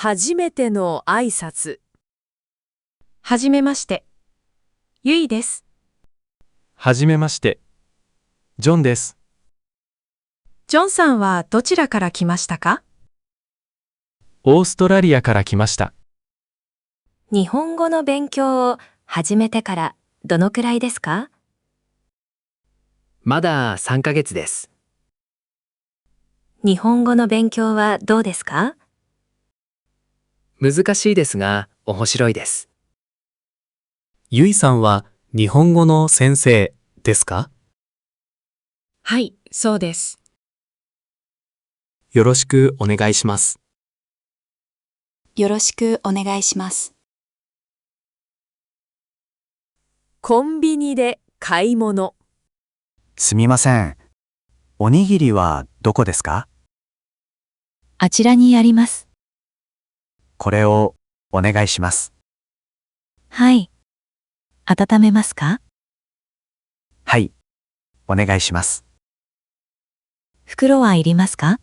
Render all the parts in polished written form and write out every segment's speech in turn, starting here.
初めての挨拶。はじめまして。ゆいです。はじめまして。ジョンです。ジョンさんはどちらから来ましたか？オーストラリアから来ました。日本語の勉強を始めてからどのくらいですか？まだ3ヶ月です。日本語の勉強はどうですか？難しいですが面白いです。ゆいさんは日本語の先生ですか？はい、そうです。よろしくお願いします。よろしくお願いします。コンビニで買い物。すみません。おにぎりはどこですか？あちらにあります。これをお願いします。はい。温めますか？はい。お願いします。袋はいりますか？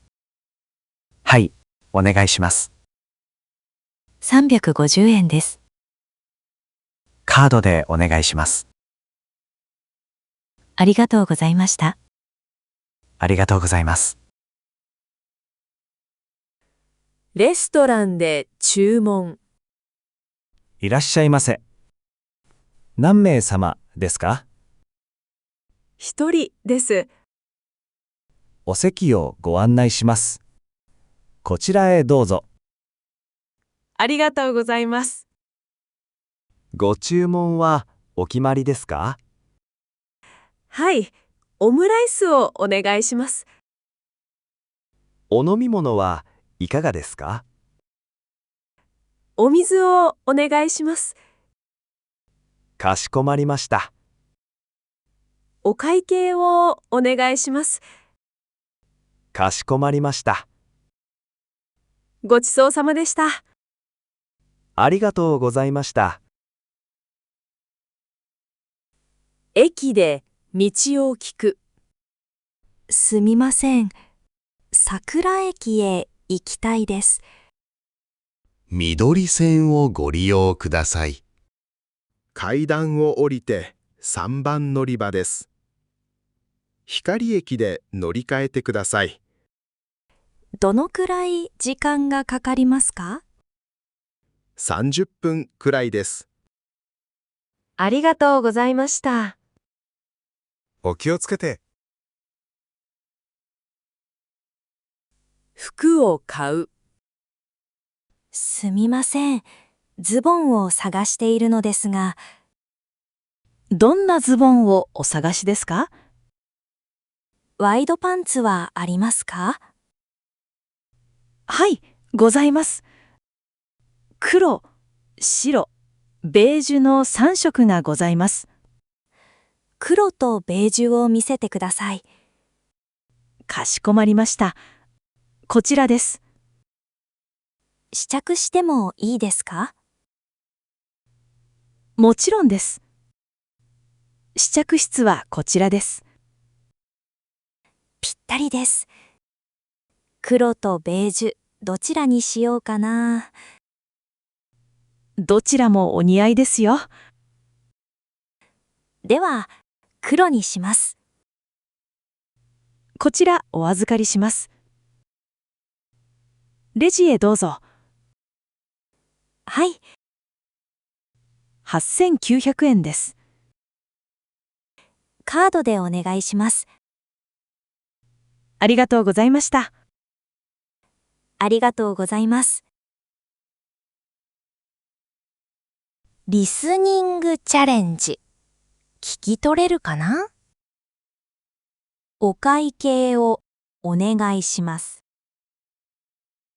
はい。お願いします。350円です。カードでお願いします。ありがとうございました。ありがとうございます。レストランで注文。いらっしゃいませ。何名様ですか？一人です。お席をご案内します。こちらへどうぞ。ありがとうございます。ご注文はお決まりですか？はい。オムライスをお願いします。お飲み物はいかがですか？お水をお願いします。かしこまりました。お会計をお願いします。かしこまりました。ごちそうさまでした。ありがとうございました。駅で道を聞く。すみません。桜駅へ行きたいです。緑線をご利用ください。階段を降りて3番乗り場です。光駅で乗り換えてください。どのくらい時間がかかりますか？30分くらいです。ありがとうございました。お気をつけて。服を買う。すみません。ズボンを探しているのですが。どんなズボンをお探しですか？ワイドパンツはありますか？はい、ございます。黒、白、ベージュの3色がございます。黒とベージュを見せてください。かしこまりました。こちらです。試着してもいいですか？もちろんです。試着室はこちらです。ぴったりです。黒とベージュ、どちらにしようかな。どちらもお似合いですよ。では、黒にします。こちらお預かりします。レジへどうぞ。はい。8900円です。カードでお願いします。ありがとうございました。ありがとうございます。リスニングチャレンジ。聞き取れるかな？お会計をお願いします。